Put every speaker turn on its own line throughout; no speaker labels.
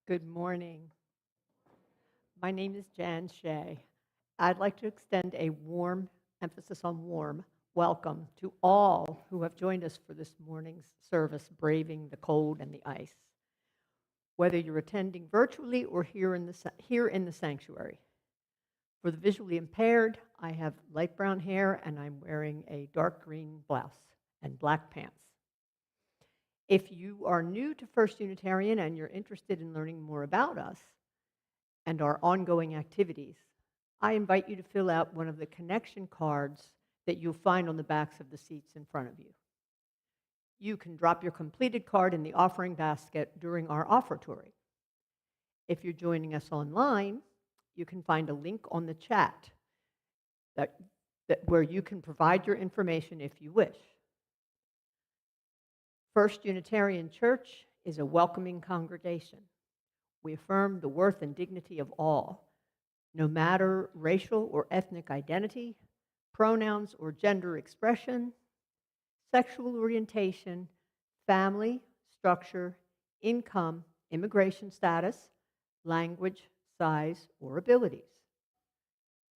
Good morning. My name is Shay. I'd like to extend a warm, emphasis on warm, welcome to all who have joined us for this morning's service, braving the cold and the ice. Whether you're attending virtually or here in the sanctuary. For the visually impaired, I have light brown hair and I'm wearing a dark green blouse and black pants. If you are new to First Unitarian and you're interested in learning more about us and our ongoing activities, I invite you to fill out one of the connection cards that you'll find on the backs of the seats in front of you. You can drop your completed card in the offering basket during our offertory. If you're joining us online, you can find a link on the chat where you can provide your information if you wish. First Unitarian Church is a welcoming congregation. We affirm the worth and dignity of all, no matter racial or ethnic identity, pronouns or gender expression, sexual orientation, family, structure, income, immigration status, language, size, or abilities.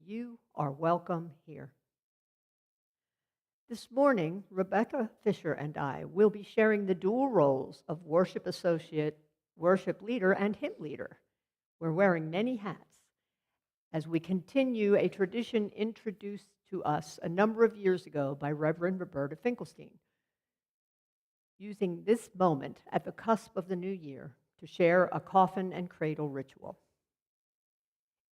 You are welcome here. This morning, Rebecca Fisher and I will be sharing the dual roles of worship associate, worship leader, and hymn leader. We're wearing many hats as we continue a tradition introduced to us a number of years ago by Reverend Roberta Finkelstein, using this moment at the cusp of the new year to share a coffin and cradle ritual.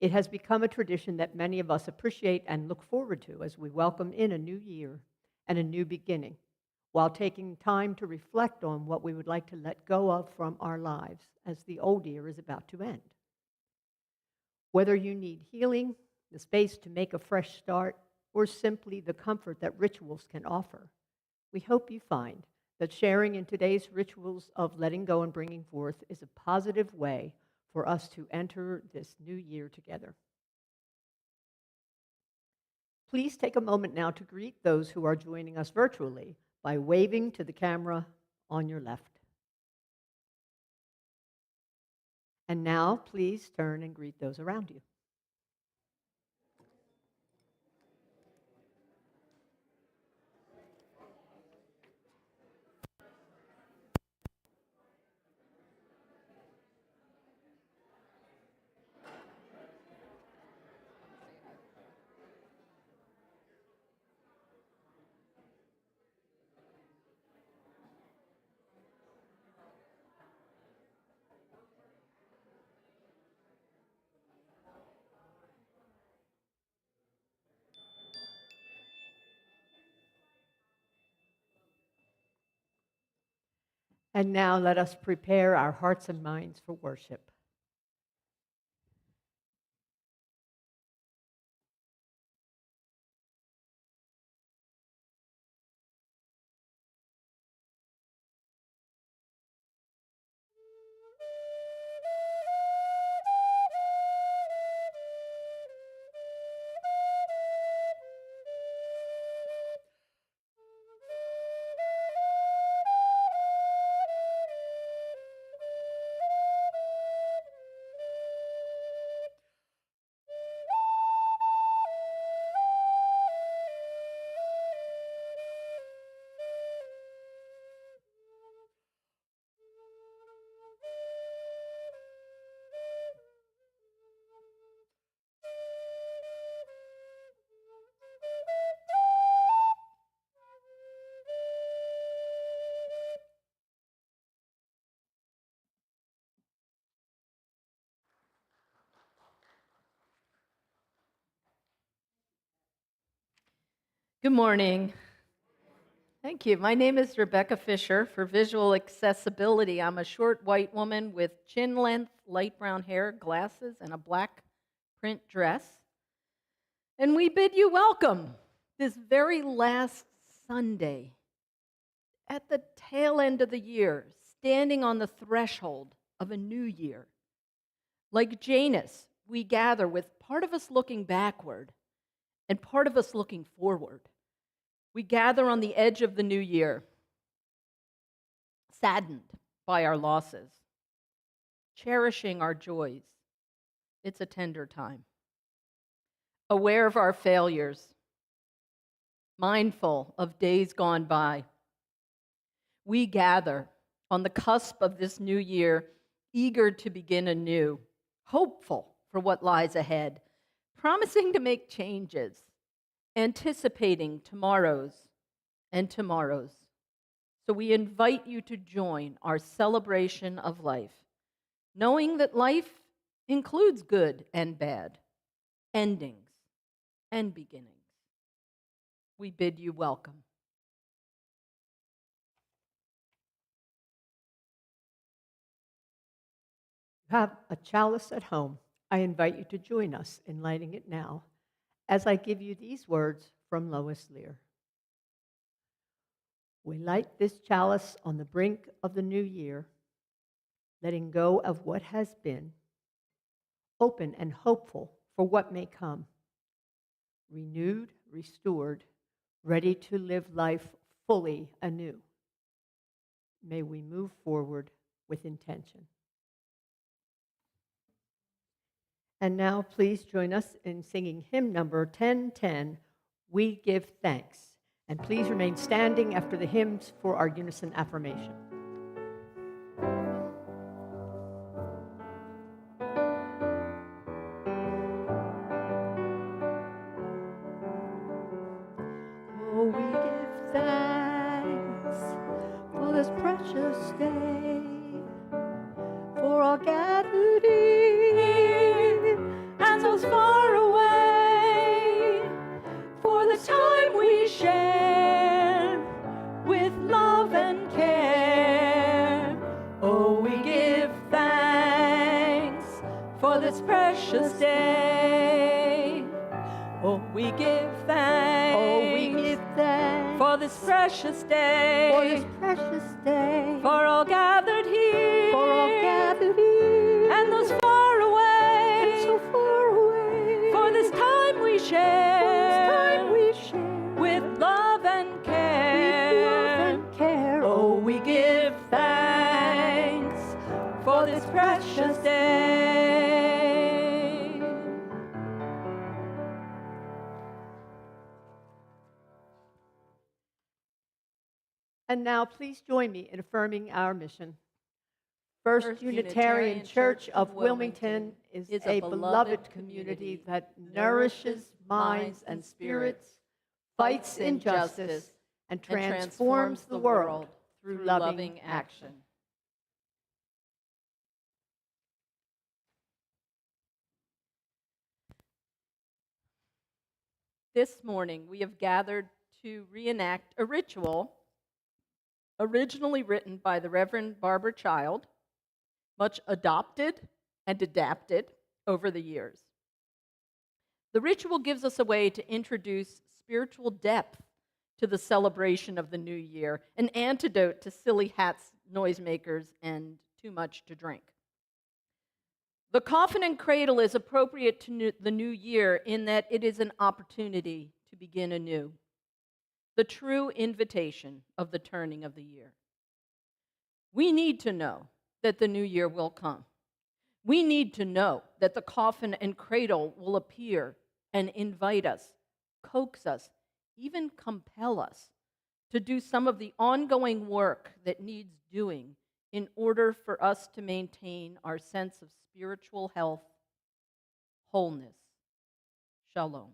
It has become a tradition that many of us appreciate and look forward to as we welcome in a new year and a new beginning, while taking time to reflect on what we would like to let go of from our lives as the old year is about to end. Whether you need healing, the space to make a fresh start, or simply the comfort that rituals can offer, we hope you find that sharing in today's rituals of letting go and bringing forth is a positive way for us to enter this new year together. Please take a moment now to greet those who are joining us virtually by waving to the camera on your left. And now, please turn and greet those around you. And now let us prepare our hearts and minds for worship.
Good morning. Thank you. My name is Rebecca Fisher. For visual accessibility, I'm a short white woman with chin length, light brown hair, glasses, and a black print dress. And we bid you welcome this very last Sunday at the tail end of the year, standing on the threshold of a new year. Like Janus, we gather with part of us looking backward and part of us looking forward. We gather on the edge of the new year, saddened by our losses, cherishing our joys. It's a tender time. Aware of our failures, mindful of days gone by. We gather on the cusp of this new year, eager to begin anew, hopeful for what lies ahead, promising to make changes, anticipating tomorrows and tomorrows. So we invite you to join our celebration of life, knowing that life includes good and bad, endings and beginnings. We bid you welcome.
You have a chalice at home. I invite you to join us in lighting it now as I give you these words from Lois Lear. We light this chalice on the brink of the new year, letting go of what has been, open and hopeful for what may come, renewed, restored, ready to live life fully anew. May we move forward with intention. And now please join us in singing hymn number 1010, We Give Thanks. And please remain standing after the hymns for our unison affirmation. Oh, we give thanks for this precious day, for our gathered here and those far away, for the time we share with love and care. Oh, we give thanks for this precious day. Oh, we give thanks. Oh, we give thanks for this precious day. For this precious day. For all gathered here. For all gathered here. And those far away. And so far away. For this time we share. For this time we share. With love and care. With love and care. Oh, we give thanks for this precious day. And now please join me in affirming our mission. First Unitarian Church of Wilmington is a beloved community that nourishes minds and spirits, fights injustice, and transforms the world through loving action.
This morning, we have gathered to reenact a ritual originally written by the Reverend Barbara Child, much adopted and adapted over the years. The ritual gives us a way to introduce spiritual depth to the celebration of the new year, an antidote to silly hats, noisemakers, and too much to drink. The Coffin and Cradle is appropriate to the new year in that it is an opportunity to begin anew, the true invitation of the turning of the year. We need to know that the new year will come. We need to know that the Coffin and Cradle will appear and invite us, coax us, even compel us to do some of the ongoing work that needs doing in order for us to maintain our sense of spiritual health, wholeness, shalom.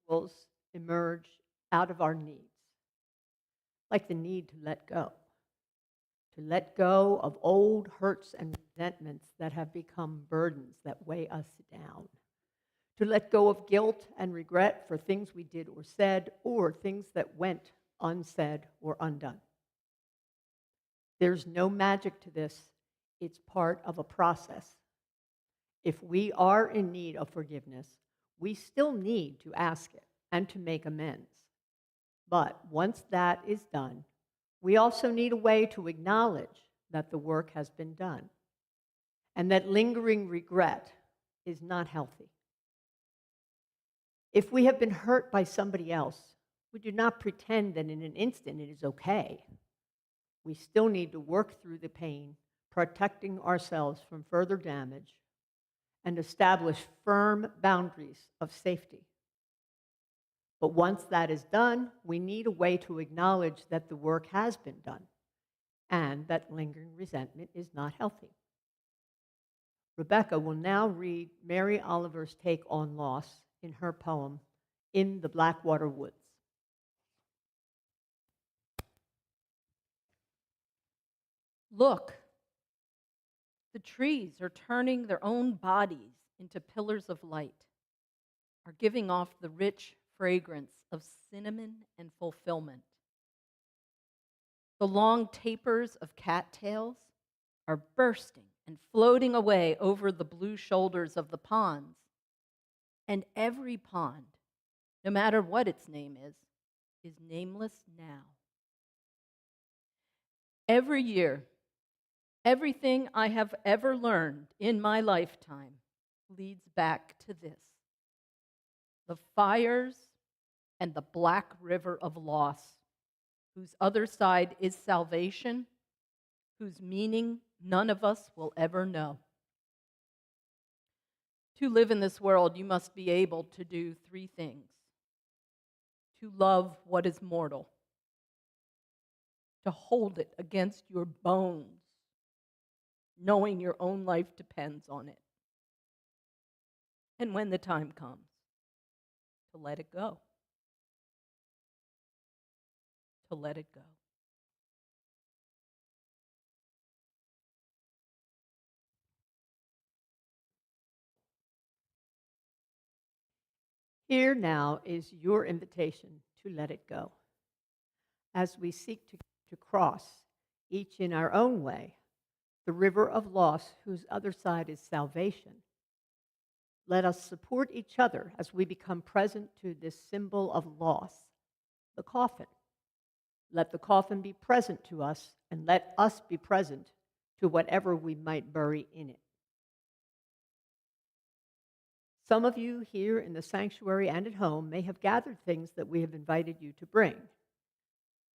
Will emerge out of our needs, like the need to let go of old hurts and resentments that have become burdens that weigh us down, to let go of guilt and regret for things we did or said, or things that went unsaid or undone. There's no magic to this. It's part of a process. If we are in need of forgiveness, we still need to ask it and to make amends. But once that is done, we also need a way to acknowledge that the work has been done and that lingering regret is not healthy. If we have been hurt by somebody else, we do not pretend that in an instant it is okay. We still need to work through the pain, protecting ourselves from further damage, and establish firm boundaries of safety. But once that is done, we need a way to acknowledge that the work has been done and that lingering resentment is not healthy. Rebecca will now read Mary Oliver's take on loss in her poem, In the Blackwater Woods.
Look, the trees are turning their own bodies into pillars of light, are giving off the rich fragrance of cinnamon and fulfillment. The long tapers of cattails are bursting and floating away over the blue shoulders of the ponds. And every pond, no matter what its name is nameless now. Every year, everything I have ever learned in my lifetime leads back to this: the fires and the black river of loss, whose other side is salvation, whose meaning none of us will ever know. To live in this world, you must be able to do three things: to love what is mortal, to hold it against your bones, knowing your own life depends on it, and when the time comes, to let it go. To let it go.
Here now is your invitation to let it go. As we seek to cross, each in our own way, the river of loss whose other side is salvation, let us support each other as we become present to this symbol of loss, the coffin. Let the coffin be present to us, and let us be present to whatever we might bury in it. Some of you here in the sanctuary and at home may have gathered things that we have invited you to bring,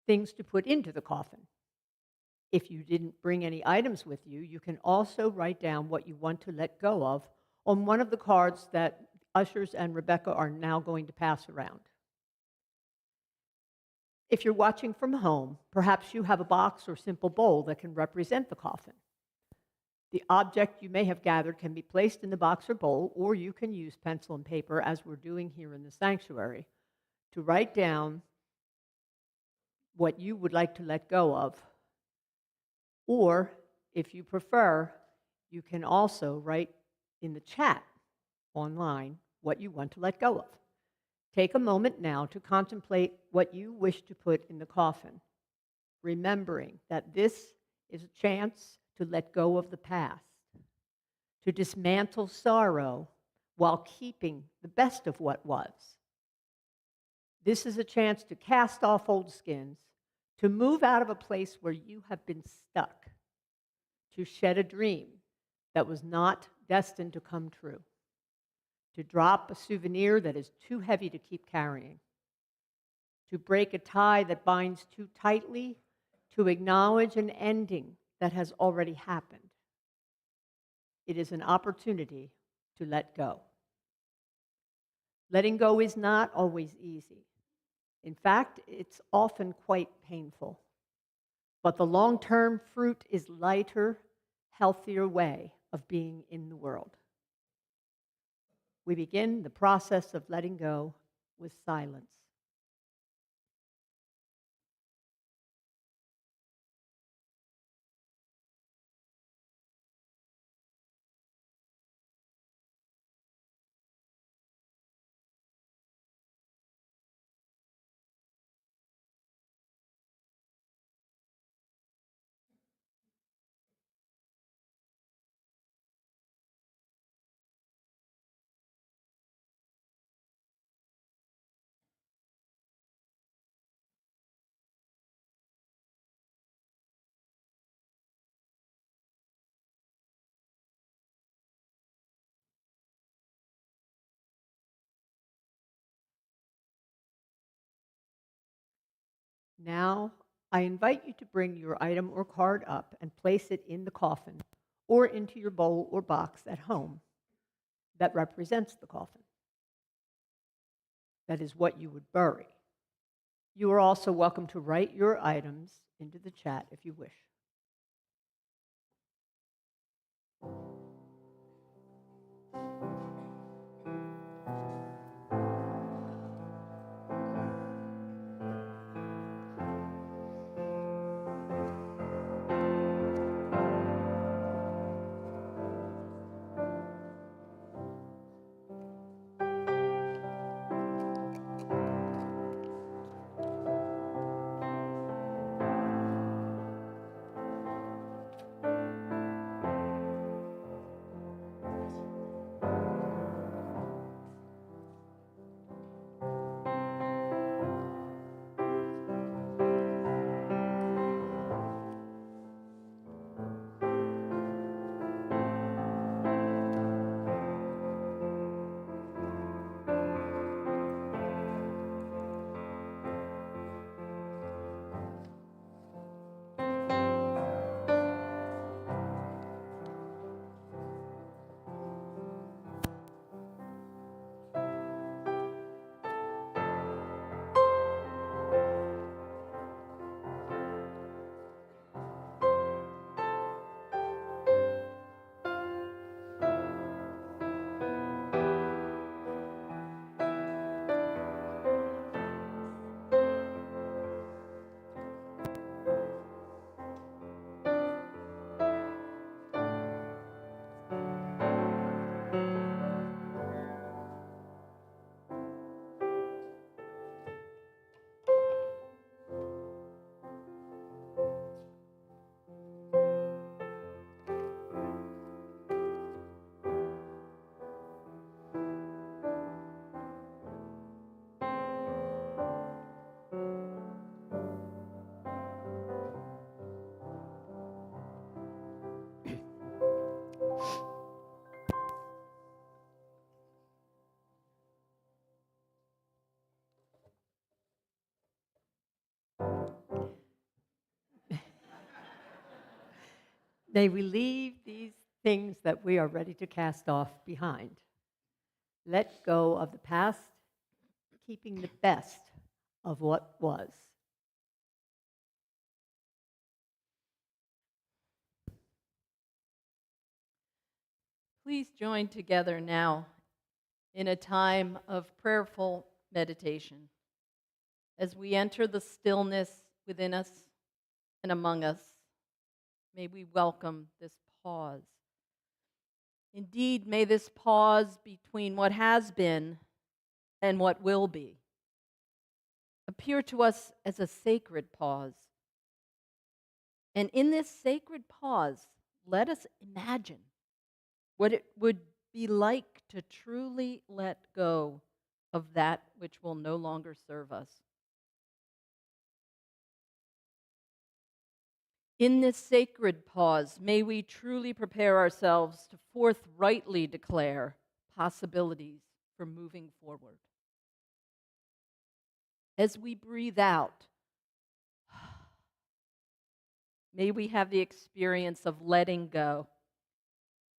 things to put into the coffin. If you didn't bring any items with you, you can also write down what you want to let go of on one of the cards that ushers and Rebecca are now going to pass around. If you're watching from home, perhaps you have a box or simple bowl that can represent the coffin. The object you may have gathered can be placed in the box or bowl, or you can use pencil and paper, as we're doing here in the sanctuary, to write down what you would like to let go of. Or, if you prefer, you can also write in the chat online what you want to let go of. Take a moment now to contemplate what you wish to put in the coffin, remembering that this is a chance to let go of the past, to dismantle sorrow while keeping the best of what was. This is a chance to cast off old skins, to move out of a place where you have been stuck, to shed a dream that was not destined to come true, to drop a souvenir that is too heavy to keep carrying, to break a tie that binds too tightly, to acknowledge an ending that has already happened. It is an opportunity to let go. Letting go is not always easy. In fact, it's often quite painful. But the long-term fruit is lighter, healthier way of being in the world. We begin the process of letting go with silence. Now, I invite you to bring your item or card up and place it in the coffin or into your bowl or box at home that represents the coffin. That is what you would bury. You are also welcome to write your items into the chat if you wish. May we leave these things that we are ready to cast off behind. Let go of the past, keeping the best of what was.
Please join together now in a time of prayerful meditation as we enter the stillness within us and among us. May we welcome this pause. Indeed, may this pause between what has been and what will be appear to us as a sacred pause. And in this sacred pause, let us imagine what it would be like to truly let go of that which will no longer serve us. In this sacred pause, may we truly prepare ourselves to forthrightly declare possibilities for moving forward. As we breathe out, may we have the experience of letting go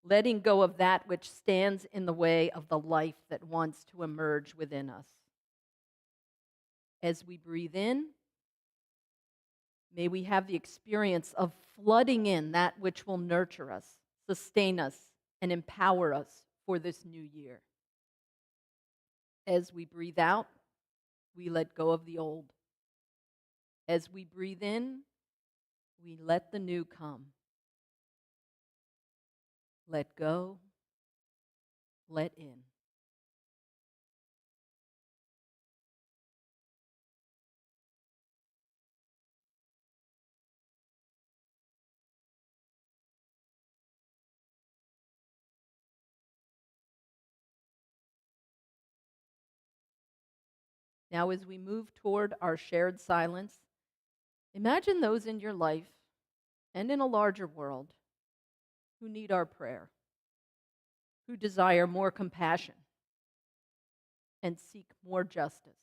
of that which stands in the way of the life that wants to emerge within us. As we breathe in, may we have the experience of flooding in that which will nurture us, sustain us, and empower us for this new year. As we breathe out, we let go of the old. As we breathe in, we let the new come. Let go, let in. Now, as we move toward our shared silence, imagine those in your life and in a larger world who need our prayer, who desire more compassion and seek more justice.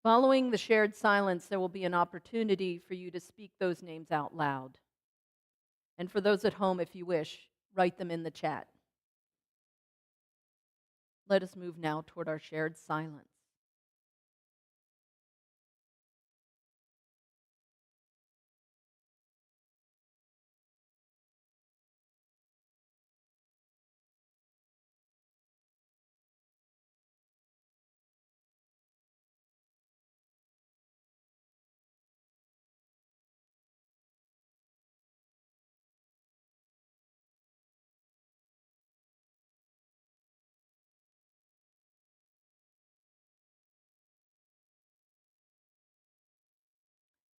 Following the shared silence, there will be an opportunity for you to speak those names out loud. And for those at home, if you wish, write them in the chat. Let us move now toward our shared silence.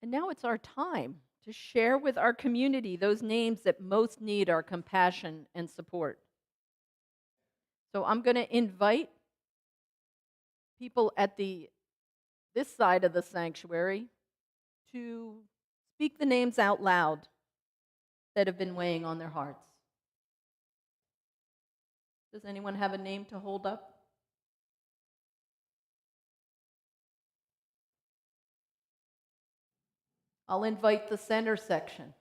And now it's our time to share with our community those names that most need our compassion and support. So I'm going to invite people at this side of the sanctuary to speak the names out loud that have been weighing on their hearts. Does anyone have a name to hold up? I'll invite the center section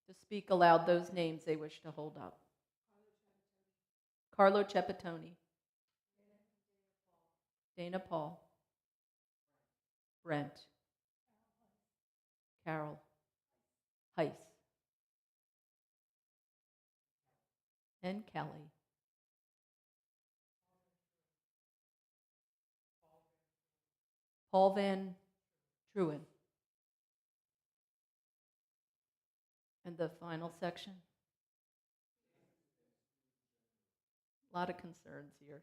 to speak aloud those names they wish to hold up. Carlo Cepatoni, Dana Paul, Brent, Carol, Heiss, and Kelly. Paul Van Truin. And the final section. A lot of concerns here.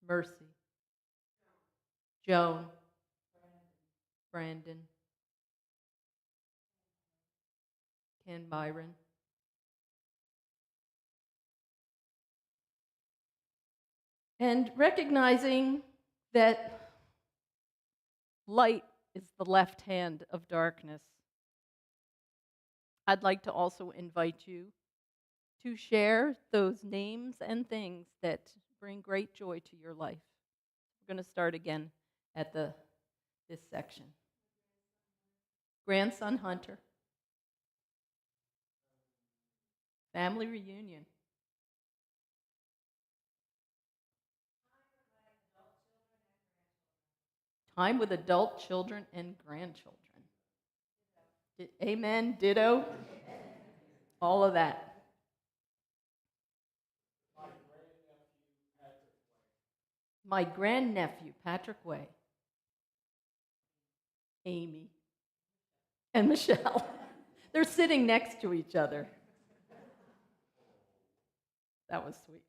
Mercy. Joan. Brandon. Ken Byron. And recognizing that light is the left hand of darkness, I'd like to also invite you to share those names and things that bring great joy to your life. We're going to start again at this section. Grandson Hunter. Family reunion. Time with adult children and grandchildren. Amen, ditto, all of that. My grandnephew, Patrick Way. Amy and Michelle. They're sitting next to each other. That was sweet.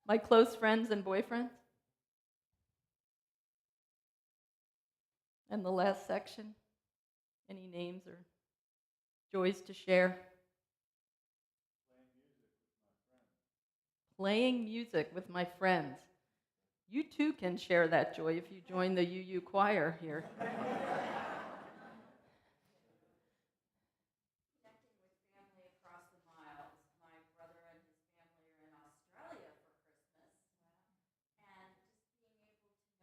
My close friends and boyfriends. And the last section, any names or joys to share? Playing music with my friends. You too can share that joy if you join the UU choir here.
Connecting with family across the miles. My brother and his family are in Australia for Christmas. And just being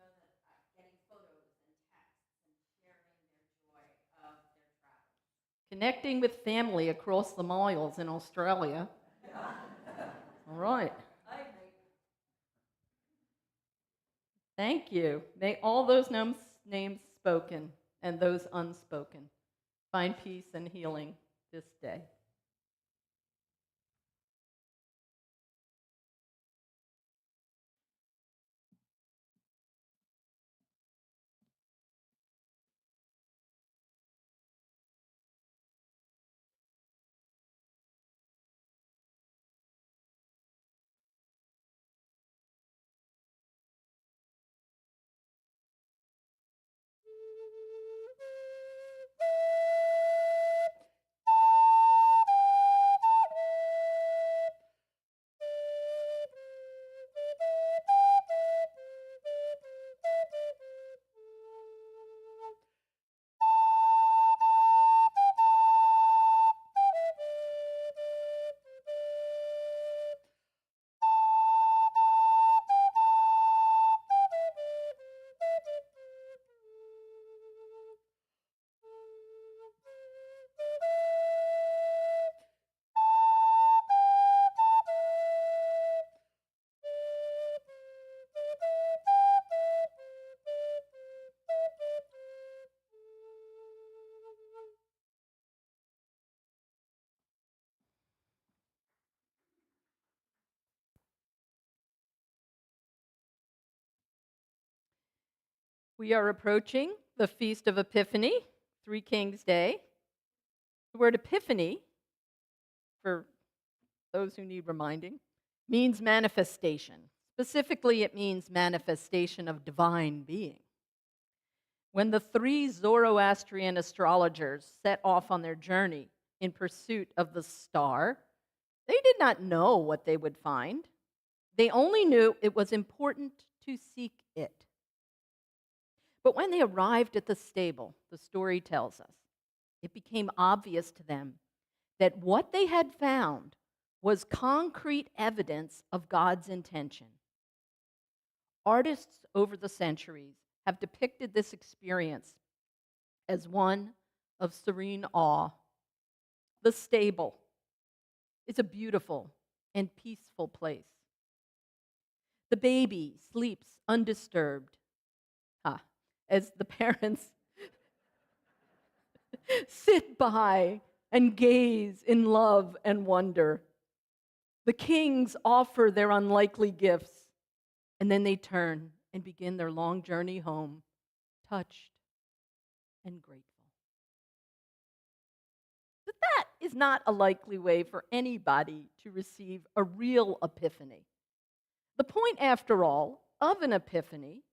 able to know that getting photos and texts and sharing their joy of their travel.
Connecting with family across the miles in Australia. All right. Thank you. May all those names spoken and those unspoken find peace and healing this day. We are approaching the Feast of Epiphany, Three Kings Day. The word epiphany, for those who need reminding, means manifestation. Specifically, it means manifestation of divine being. When the three Zoroastrian astrologers set off on their journey in pursuit of the star, they did not know what they would find. They only knew it was important to seek it. But when they arrived at the stable, the story tells us, it became obvious to them that what they had found was concrete evidence of God's intention. Artists over the centuries have depicted this experience as one of serene awe. The stable is a beautiful and peaceful place. The baby sleeps undisturbed, as the parents sit by and gaze in love and wonder. The kings offer their unlikely gifts, and then they turn and begin their long journey home, touched and grateful. But that is not a likely way for anybody to receive a real epiphany. The point, after all, of an epiphany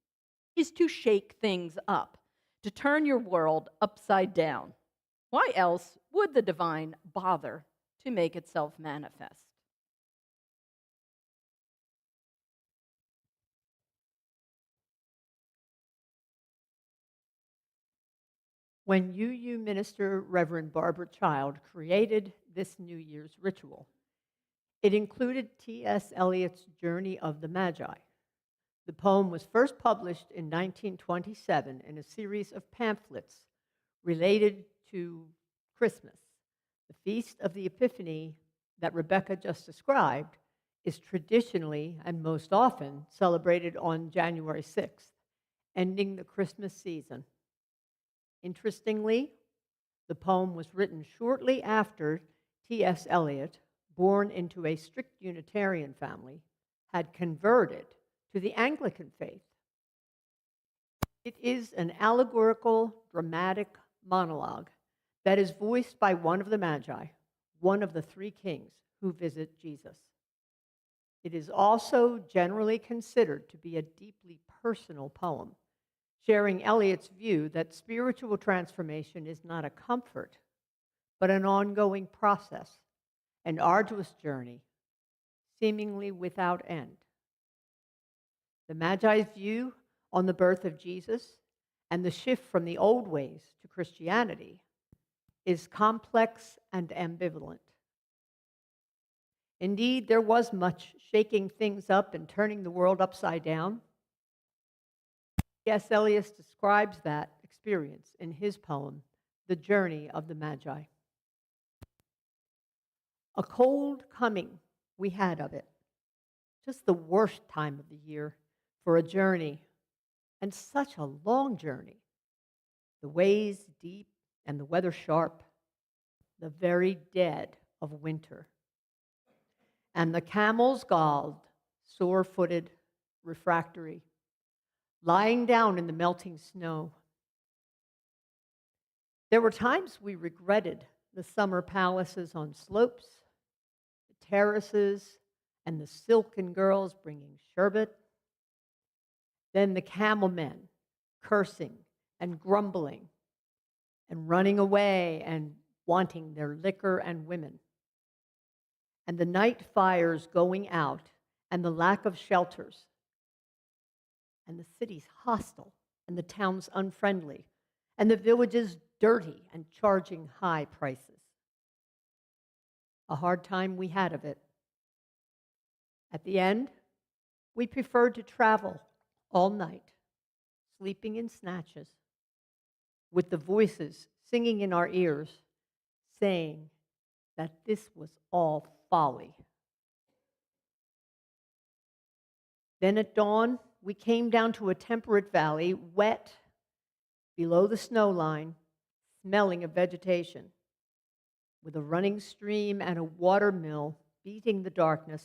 is to shake things up, to turn your world upside down. Why else would the divine bother to make itself manifest?
When UU minister Reverend Barbara Child created this New Year's ritual, it included T.S. Eliot's Journey of the Magi. The poem was first published in 1927 in a series of pamphlets related to Christmas. The Feast of the Epiphany that Rebecca just described is traditionally and most often celebrated on January 6th, ending the Christmas season. Interestingly, the poem was written shortly after T.S. Eliot, born into a strict Unitarian family, had converted to the Anglican faith. It is an allegorical, dramatic monologue that is voiced by one of the Magi, one of the three kings who visit Jesus. It is also generally considered to be a deeply personal poem, sharing Eliot's view that spiritual transformation is not a comfort, but an ongoing process, an arduous journey, seemingly without end. The Magi's view on the birth of Jesus and the shift from the old ways to Christianity is complex and ambivalent. Indeed, there was much shaking things up and turning the world upside down. C.S. Eliot describes that experience in his poem, The Journey of the Magi. A cold coming we had of it, just the worst time of the year for a journey, and such a long journey. The ways deep and the weather sharp, the very dead of winter. And the camels galled, sore-footed, refractory, lying down in the melting snow. There were times we regretted the summer palaces on slopes, the terraces, and the silken girls bringing sherbet. Then the camel men cursing and grumbling and running away and wanting their liquor and women. And the night fires going out and the lack of shelters, and the cities hostile and the towns unfriendly, and the villages dirty and charging high prices. A hard time we had of it. At the end, we preferred to travel all night, sleeping in snatches, with the voices singing in our ears, saying that this was all folly. Then at dawn, we came down to a temperate valley, wet, below the snow line, smelling of vegetation, with a running stream and a water mill beating the darkness,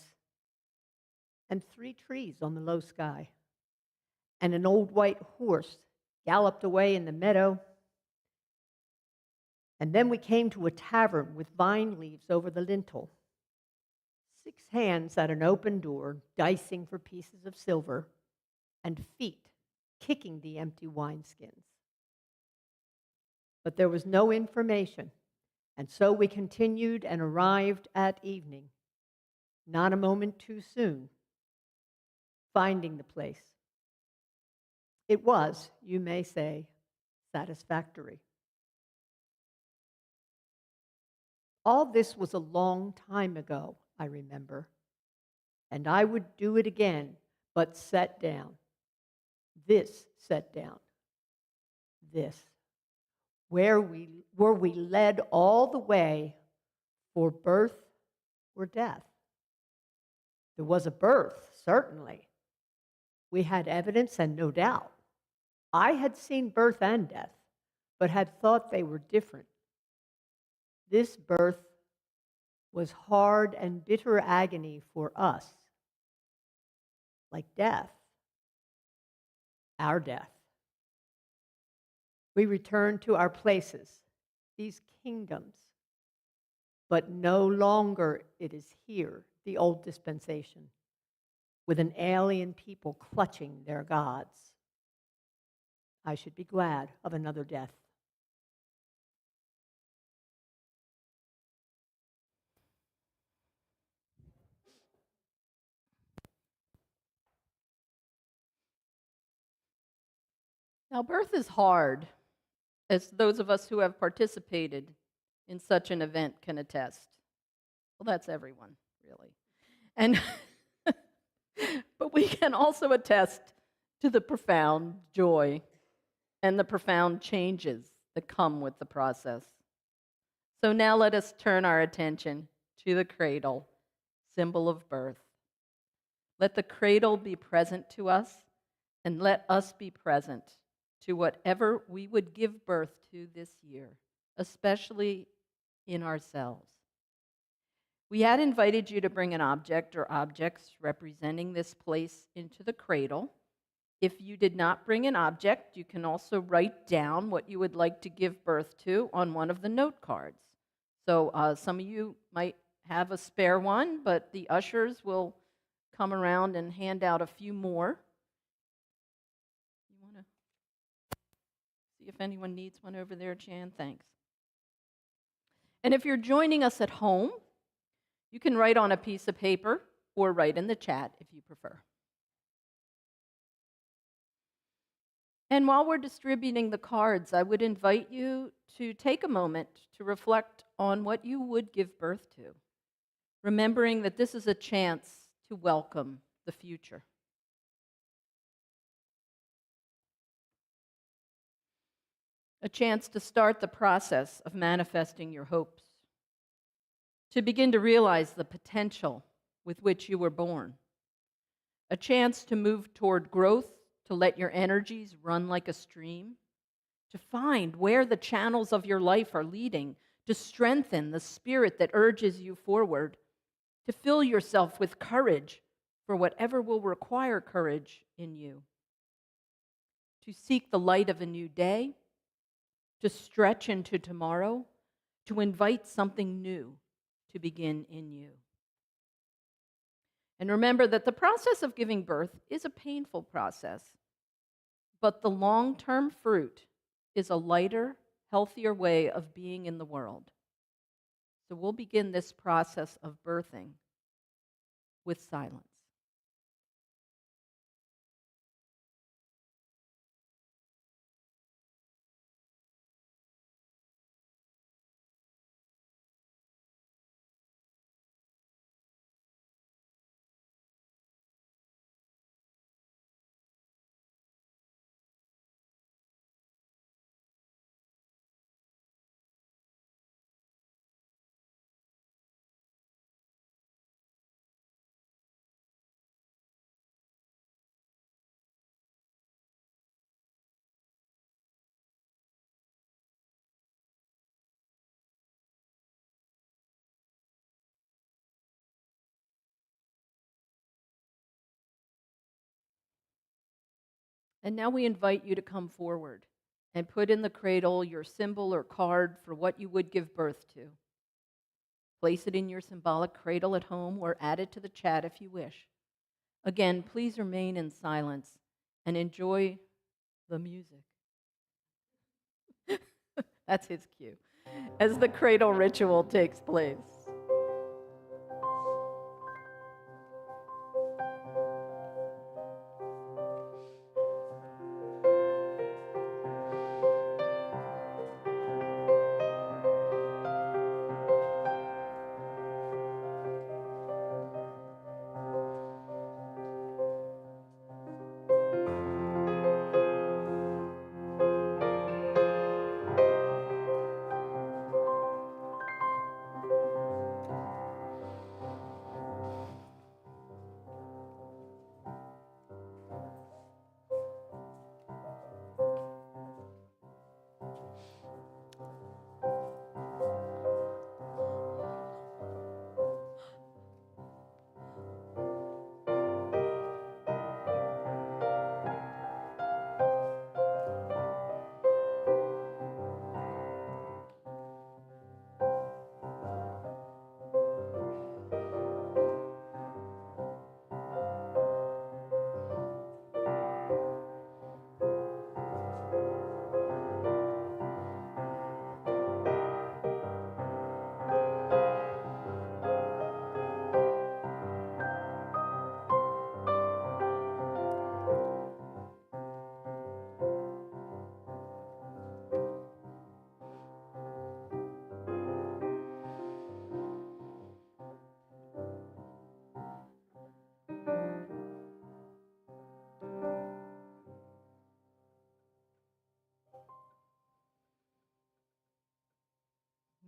and 3 trees on the low sky, and an old white horse galloped away in the meadow. And then we came to a tavern with vine leaves over the lintel, 6 hands at an open door, dicing for pieces of silver, and feet kicking the empty wineskins. But there was no information, and so we continued and arrived at evening, not a moment too soon, finding the place. It was, you may say, satisfactory. All this was a long time ago, I remember, and I would do it again, but set down. This set down. This. Where were we led all the way for birth or death? There was a birth, certainly. We had evidence and no doubt. I had seen birth and death, but had thought they were different. This birth was hard and bitter agony for us, like death, our death. We returned to our places, these kingdoms, but no longer it is here, the old dispensation, with an alien people clutching their gods. I should be glad of another death.
Now, birth is hard, as those of us who have participated in such an event can attest. Well, that's everyone, really. And but we can also attest to the profound joy and the profound changes that come with the process. So now let us turn our attention to the cradle, symbol of birth. Let the cradle be present to us, and let us be present to whatever we would give birth to this year, especially in ourselves. We had invited you to bring an object or objects representing this place into the cradle. If you did not bring an object, you can also write down what you would like to give birth to on one of the note cards. So some of you might have a spare one, but the ushers will come around and hand out a few more. You want to see if anyone needs one over there, Jan? Thanks. And if you're joining us at home, you can write on a piece of paper or write in the chat if you prefer. And while we're distributing the cards, I would invite you to take a moment to reflect on what you would give birth to, remembering that this is a chance to welcome the future. A chance to start the process of manifesting your hopes, to begin to realize the potential with which you were born, a chance to move toward growth, to let your energies run like a stream, to find where the channels of your life are leading, to strengthen the spirit that urges you forward, to fill yourself with courage for whatever will require courage in you, to seek the light of a new day, to stretch into tomorrow, to invite something new to begin in you. And remember that the process of giving birth is a painful process, but the long-term fruit is a lighter, healthier way of being in the world. So we'll begin this process of birthing with silence. And now we invite you to come forward and put in the cradle your symbol or card for what you would give birth to. Place it in your symbolic cradle at home or add it to the chat if you wish. Again, please remain in silence and enjoy the music. That's his cue. As the cradle ritual takes place.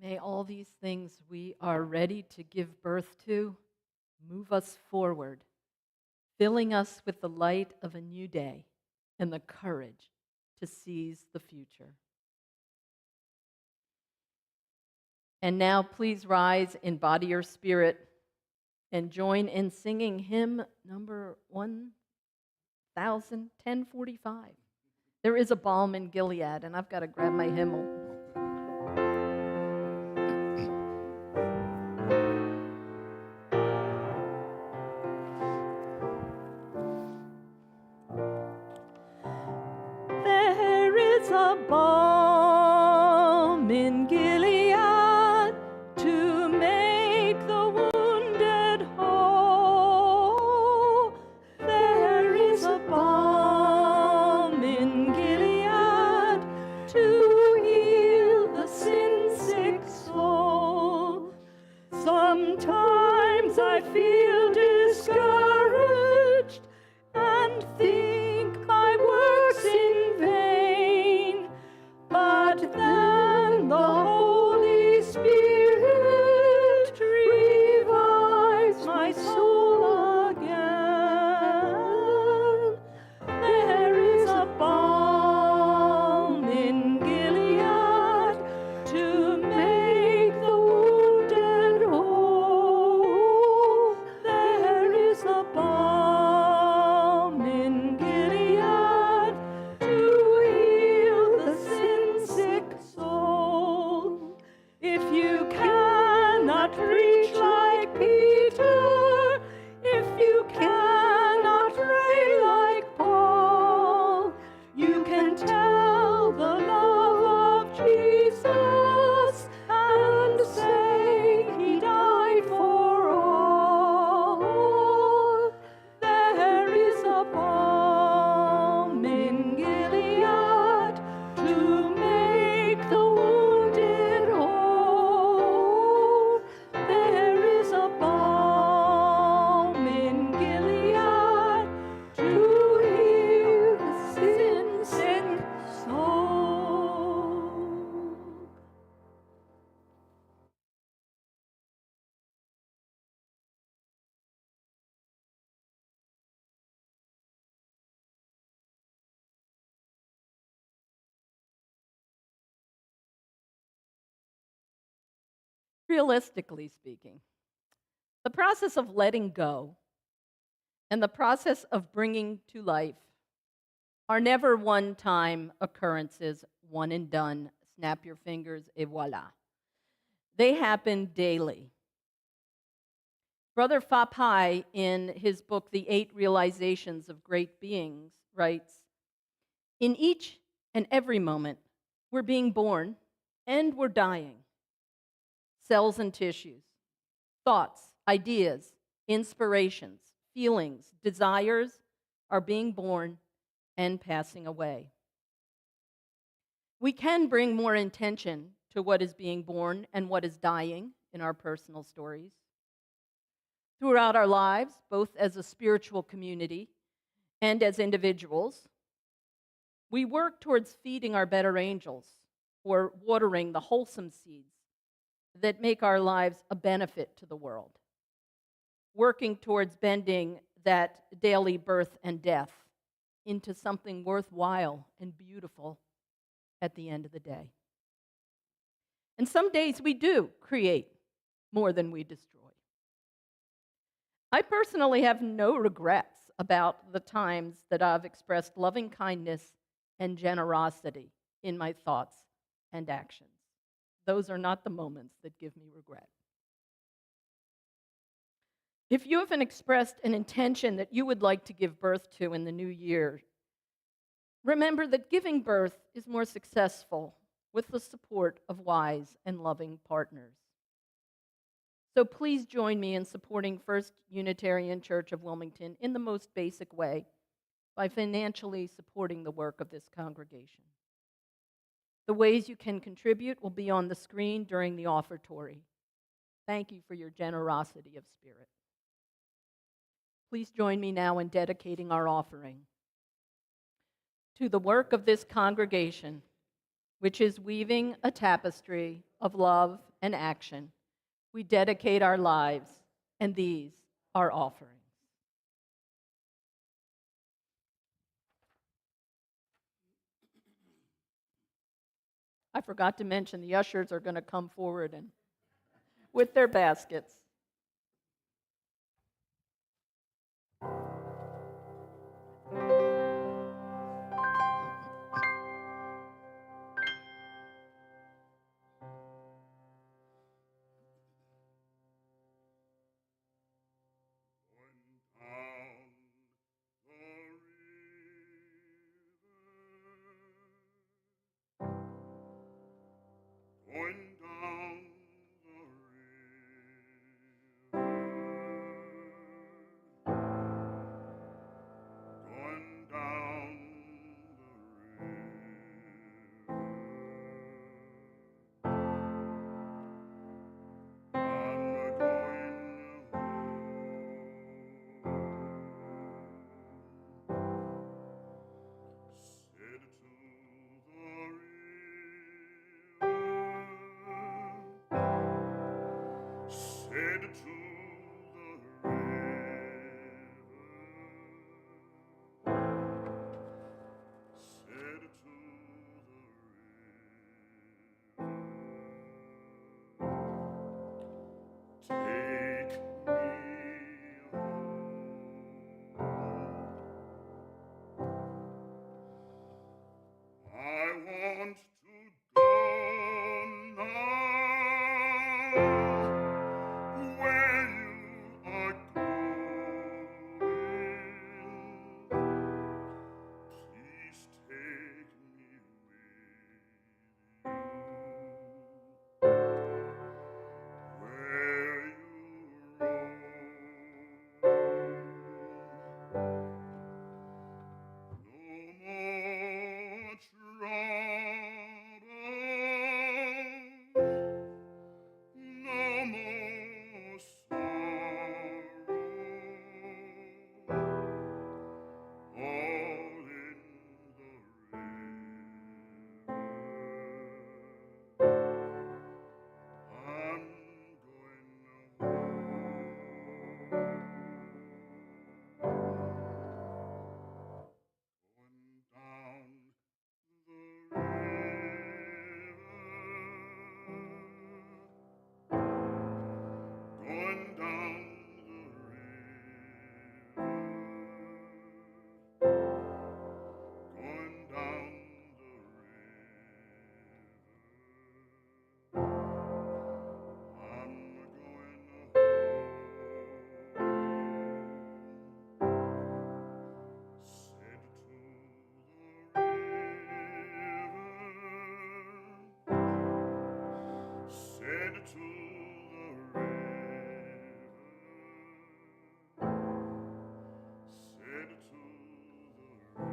May all these things we are ready to give birth to move us forward, filling us with the light of a new day and the courage to seize the future. And now please rise in body or spirit and join in singing hymn number 1045. There is a balm in Gilead, and I've got to grab my hymnal. Spirit revives my soul again. There is a balm in Gilead to make the wounded whole. There is a balm in Gilead to heal the sin-sick soul. If you cannot preach like Peter, if you cannot pray like Paul, you can tell the love of Jesus and say he died for all. There is a balm in Gilead to make the wounded whole. There is a balm in Gilead to heal the sin-sick soul. Realistically speaking, the process of letting go and the process of bringing to life are never one-time occurrences, one and done, snap your fingers, et voila. They happen daily. Brother Fapai, in his book, The 8 Realizations of Great Beings, writes, in each and every moment, we're being born and we're dying. Cells and tissues, thoughts, ideas, inspirations, feelings, desires are being born and passing away. We can bring more intention to what is being born and what is dying in our personal stories. Throughout our lives, both as a spiritual community and as individuals, we work towards feeding our better angels or watering the wholesome seeds that make our lives a benefit to the world, working towards bending that daily birth and death into something worthwhile and beautiful at the end of the day. And some days we do create more than we destroy. I personally have no regrets about the times that I've expressed loving kindness and generosity in my thoughts and actions. Those are not the moments that give me regret. If you haven't expressed an intention that you would like to give birth to in the new year, remember that giving birth is more successful with the support of wise and loving partners. So please join me in supporting First Unitarian Church of Wilmington in the most basic way by financially supporting the work of this congregation. The ways you can contribute will be on the screen during the offertory. Thank you for your generosity of spirit. Please join me now in dedicating our offering to the work of this congregation, which is weaving a tapestry of love and action. We dedicate our lives, and these are offerings. I forgot to mention the ushers are going to come forward and with their baskets.
Going down the river, going down the river. I'm going home. Said to the river, to the river, said to the river, take me home. I want to go now where you are going. Please take me with you where you roam. No more trouble, no more sorrow, all in the river. I'm going down the river, going down the river, going down the river. I'm going home, said to the river, said to the river, said to the river,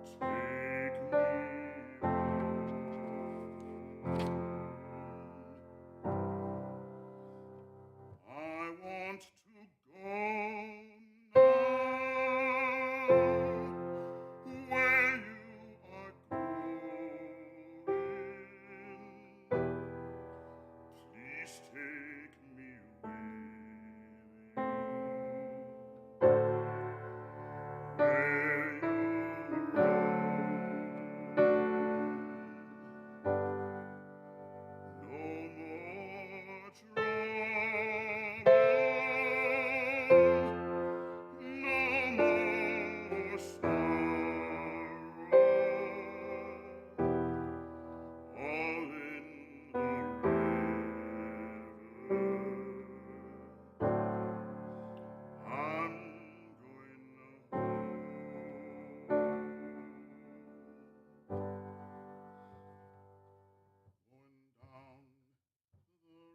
take me home. I want to go now where you are going. Please take me with you where you roam. No more trouble, no more sorrow, all in the river. I'm going down the river,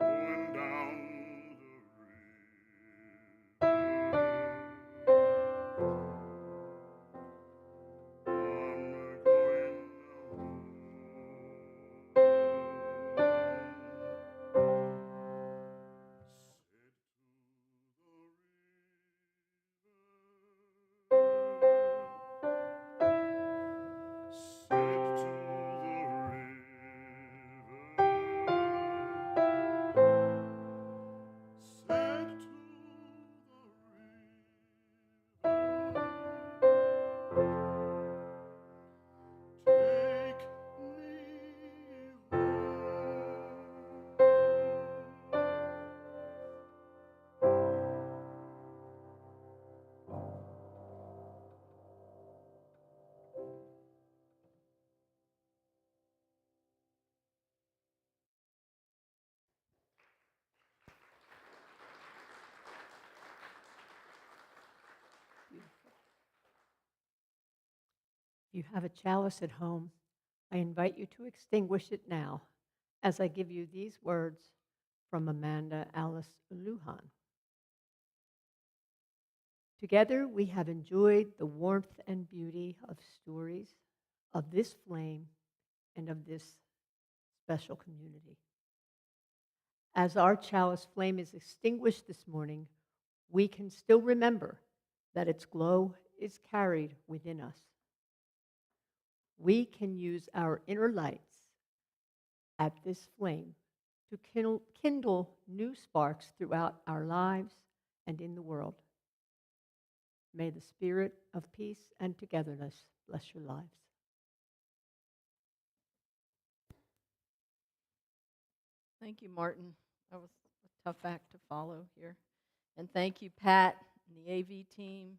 going down the river. I'm going said to the river, said to the river, take me
If you have a chalice at home, I invite you to extinguish it now as I give you these words from Amanda Alice Lujan. Together, we have enjoyed the warmth and beauty of stories, of this flame, and of this special community. As our chalice flame is extinguished this morning, we can still remember that its glow is carried within us. We can use our inner lights at this flame to kindle new sparks throughout our lives and in the world. May the spirit of peace and togetherness bless your lives.
Thank you, Martin. That was a tough act to follow here. And thank you, Pat and the AV team,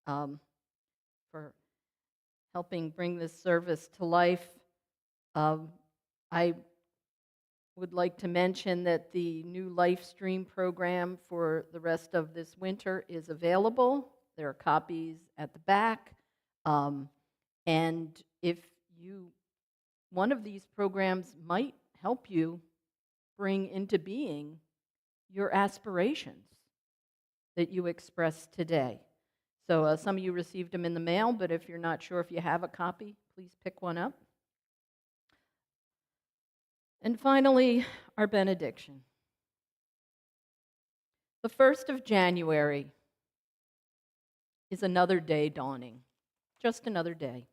for helping bring this service to life. I would like to mention that the new live stream program for the rest of this winter is available. There are copies at the back. And if one of these programs might help you bring into being your aspirations that you expressed today. So some of you received them in the mail, but if you're not sure if you have a copy, please pick one up. And finally, our benediction. The 1st of January is another day dawning, just another day.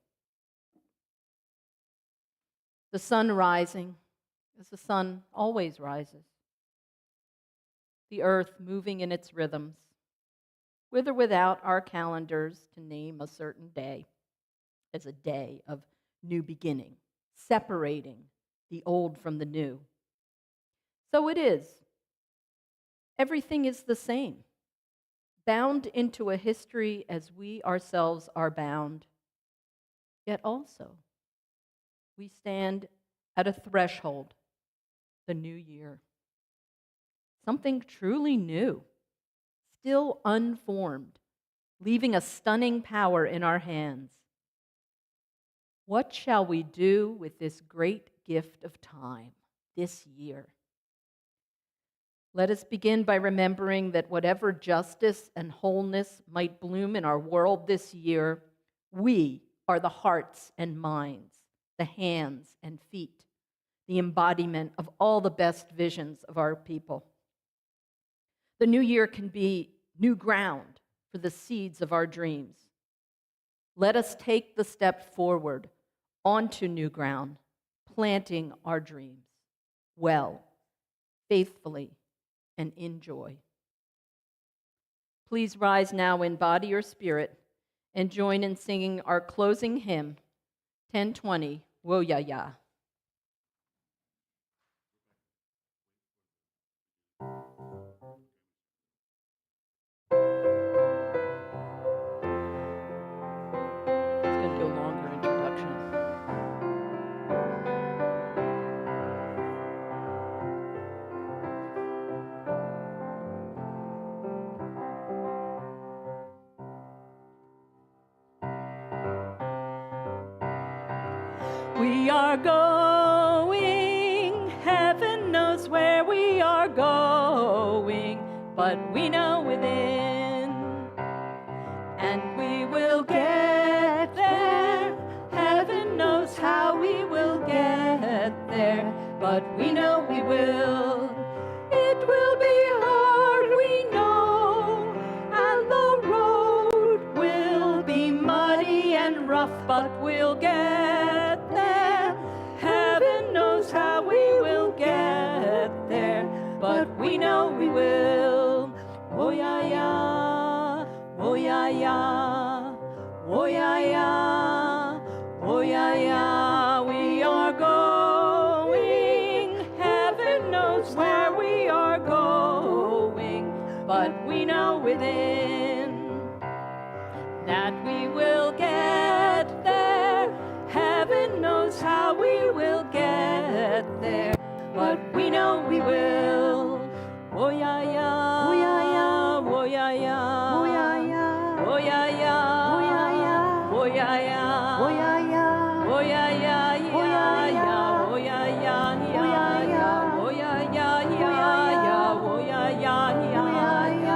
The sun rising, as the sun always rises. The earth moving in its rhythms, with or without our calendars to name a certain day as a day of new beginning, separating the old from the new. So it is. Everything is the same, bound into a history as we ourselves are bound. Yet also, we stand at a threshold, the new year. Something truly new, still unformed, leaving a stunning power in our hands. What shall we do with this great gift of time this year? Let us begin by remembering that whatever justice and wholeness might bloom in our world this year, we are the hearts and minds, the hands and feet, the embodiment of all the best visions of our people. The new year can be new ground for the seeds of our dreams. Let us take the step forward onto new ground, planting our dreams well, faithfully, and in joy. Please rise now in body or spirit and join in singing our closing hymn, 1020, Wo-Ya-Ya. It's going to do a longer introduction. We are going, heaven knows where we are going, but we know within, and we will get there. Heaven knows how we will get there, but we know we will. It will be hard, we know, and the road will be muddy and rough, but we'll get there. Heaven knows how we will get there, but we know we will. Oh yeah, yeah, oh yeah, yeah, oh yeah, yeah, oh yeah, yeah. We are going. Heaven knows where we are going, but we know within that we will get there. Heaven knows how we will get there, but we know we will. Oh yeah, yeah, oh yeah, yeah, oh yeah, yeah, oh yeah, yeah, oh yeah, yeah, oh yeah, yeah, oh yeah, yeah, oh yeah, yeah, oh yeah, yeah, yeah, yeah, oh yeah, yeah, yeah, yeah, oh yeah, yeah, yeah, yeah, oh yeah, yeah, yeah, yeah, yeah.